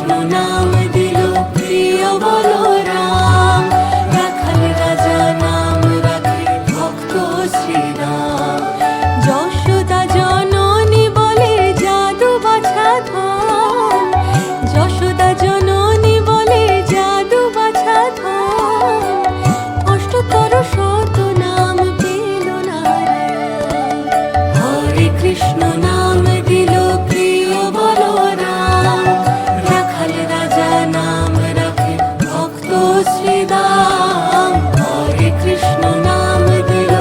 কৃষ্ণ নাম দিল প্রিয় বলরাম, রাখাল রাজা নাম রাখে ভক্ত শ্রীরাম। যশোদা জননী বলে জাদু বাছা ধাম, যশোদা জননী বলে জাদু বাছা ধাম। অষ্টতর শত নাম পেল নারায়ণ, হরে কৃষ্ণ নাম দিল প্রিয় বলরাম, রাখাল রাজা নাম রাখে ভক্ত শ্রীরাম। হরে কৃষ্ণ নাম দিল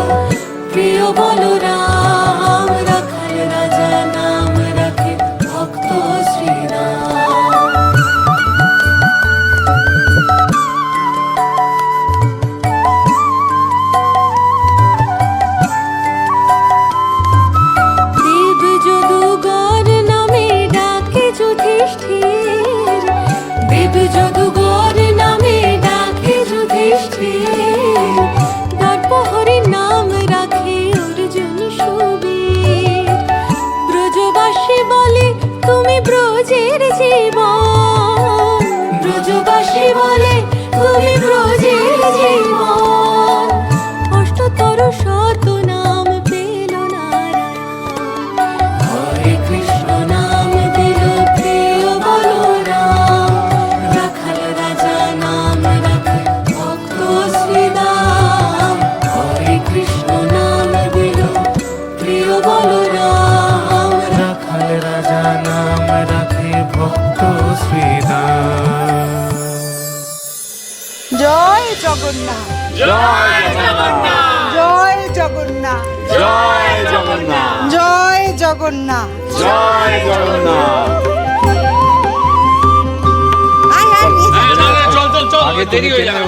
প্রিয় বলরাম, রাখাল রাজা নাম রাখে ভক্ত শ্রীরাম। দেব যদুগর নামে ডাকে যুধিষ্ঠির, দেব যদুগর নামে ডাকে যুধিষ্ঠির। দর্পহরি নাম রাখে অর্জুন সুবীর, ব্রজবাসী বলে তুমি ব্রজের জীবন, ব্রজবাসী বলে তুমি ব্রজের জীবন। অষ্টতর শত নাম পেল নারায়ণ, হরে কৃষ্ণ নাম দিল প্রিয় বলরাম, রাখাল রাজা নাম রাখে ভক্ত শ্রীরাম। হরে কৃষ্ণ নাম দিল প্রিয় বলরাম, রাখাল রাজা নাম রাখে ভক্ত শ্রীরাম। জয় জগন্নাথ, জয় জগন্নাথ, জয় জগন্নাথ, জয় জগন্নাথ, জয় জগন্নাথ। জয় জগন্নাথ। আয় আয় নিয়ে যা। চল চল চল, দেরি হয়ে যাবে।